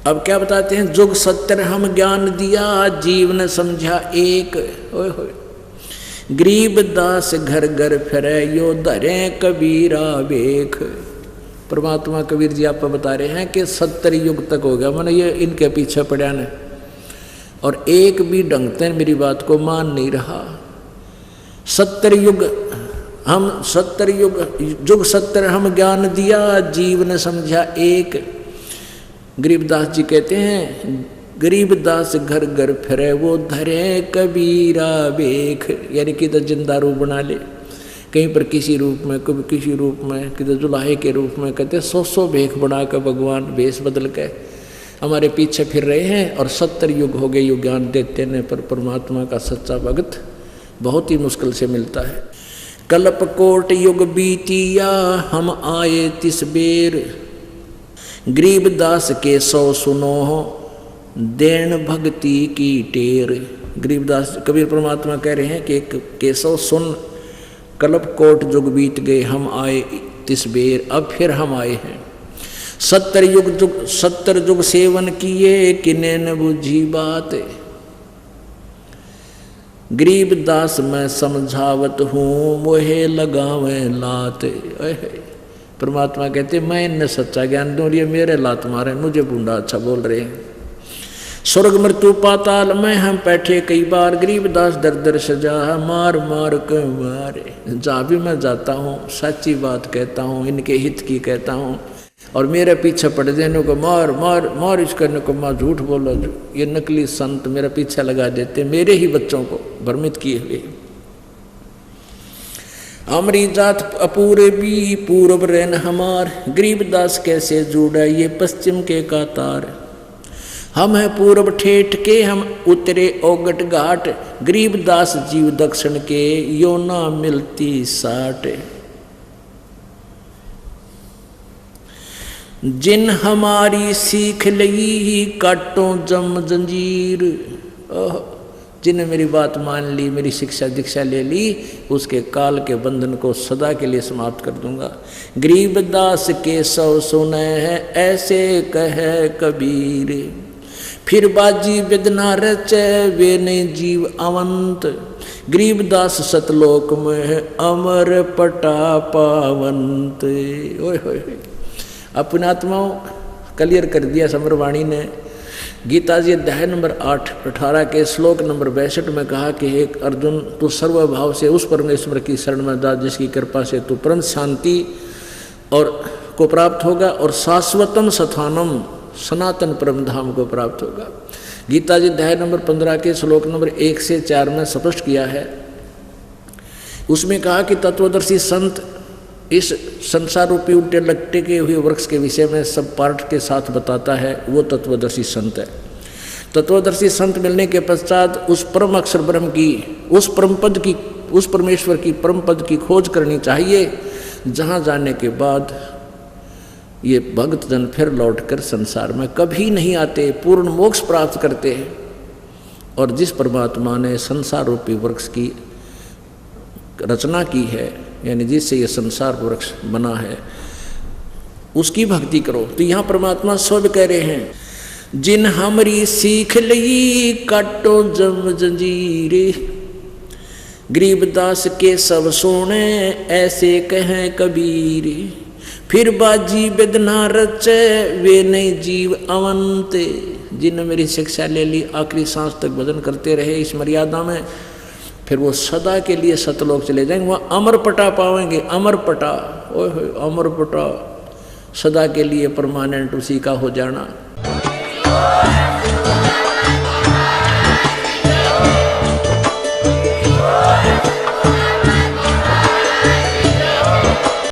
अब क्या बताते हैं, जुग सत्तर हम ज्ञान दिया, जीवन समझा एक। ओए होए, गरीब दास घर घर फिरे, यो धरे कबीरा बेख। परमात्मा कबीर जी आप बता रहे हैं कि 70 युग तक हो गया मैंने ये इनके पीछे पड़ा ने, और एक भी ढंग से मेरी बात को मान नहीं रहा। 70 युग हम 70 युग जुग 70 हम ज्ञान दिया, जीवन समझा एक। गरीबदास जी कहते हैं, गरीबदास घर घर फिरे, वो धरे कबीरा बेख। यानी कि तो जिंदा रूप बना ले, कहीं पर किसी रूप में, कभी किसी रूप में, किधर जुलाहे के रूप में। कहते 100 भेख बना कर भगवान भेष बदल के हमारे पीछे फिर रहे हैं, और 70 युग हो गए युग ज्ञान देते ने। पर परमात्मा का सच्चा भक्त बहुत ही मुश्किल से मिलता है। कल्प कोट युग बीतिया, हम आए तिस बेर, गरीबदास के 100 सुनो, देन भक्ति की टेर। गरीबदास कबीर परमात्मा कह रहे हैं कि केशव सुन, कल्प कोट युग बीत गए, हम आए तिस बेर, अब फिर हम आए हैं। 70 युग सेवन किए, किने न बुझी बात, गरीबदास मैं समझावत हूँ, मोहे लगावे लात। परमात्मा कहते मैं इन्हें सच्चा ज्ञान दूँ, ये मेरे लात मारे, मुझे बूंदा अच्छा बोल रहे हैं। स्वर्ग मृत्यु पाताल में हम बैठे कई बार, गरीबदास दर दर सजा, मार मार के मारे। जहाँ भी मैं जाता हूँ सच्ची बात कहता हूँ, इनके हित की कहता हूँ, और मेरे पीछे पड़ देने को मार मार मार, इस करने को मार, झूठ बोलो। ये नकली संत मेरा पीछे लगा देते, मेरे ही बच्चों को भ्रमित किए हुए। हमारी जात अपूरे भी पूर्व रहन हमार, गरीबदास कैसे जुड़ा ये पश्चिम के कातार। हम है पूर्व ठेठ के, हम उतरे ओगट घाट, गरीबदास जीव दक्षिण के, यो ना मिलती साट। जिन हमारी सीख लगी, काटो जम जंजीर। जिन्हें मेरी बात मान ली, मेरी शिक्षा दीक्षा ले ली, उसके काल के बंधन को सदा के लिए समाप्त कर दूंगा। गरीबदास के 100 सुने हैं, ऐसे कहे कबीर, फिर बाजी वेदना रचे, वे नहीं जीव अवंत। गरीबदास सतलोक में है, अमर पटा पावंत। ओए होए, अपने आत्माओं क्लियर कर दिया समरवाणी ने। गीता जी अध्याय नंबर 8-18 के श्लोक नंबर 62 में कहा कि हे अर्जुन, तू सर्वभाव से उस परमेश्वर की शरण में जा, जिसकी कृपा से तू परम शांति और को प्राप्त होगा, और शाश्वतम स्थानम, सनातन परम धाम को प्राप्त होगा। गीता जी अध्याय नंबर 15 के श्लोक नंबर 1 से 4 में स्पष्ट किया है। उसमें कहा कि तत्वदर्शी संत इस संसार रूपी उल्टे लट्टे के हुए वृक्ष के विषय में सब पाठ के साथ बताता है, वो तत्वदर्शी संत है। तत्वदर्शी संत मिलने के पश्चात उस परम अक्षर ब्रह्म की, उस परम पद की, उस परमेश्वर की परम पद की खोज करनी चाहिए, जहाँ जाने के बाद ये भक्त जन फिर लौटकर संसार में कभी नहीं आते, पूर्ण मोक्ष प्राप्त करते हैं। और जिस परमात्मा ने संसार रूपी वृक्ष की रचना की है, यानी जिससे ये संसार वृक्ष बना है, उसकी भक्ति करो। तो यहाँ परमात्मा स्वयं कह रहे हैं, जिन हमरी सीख लई, काटो जम जंजीरे, गरीबदास के सब सोने, ऐसे कहें कबीर, फिर बाजी वेदना रचे, वे नहीं जीव अवंत। जिन मेरी शिक्षा ले ली, आखिरी सांस तक भजन करते रहे इस मर्यादा में, फिर वो सदा के लिए सतलोक चले जाएंगे, वहाँ अमर पटा पाएंगे। अमर पटा, ओए होए, अमर पटा, सदा के लिए परमानेंट उसी का हो जाना।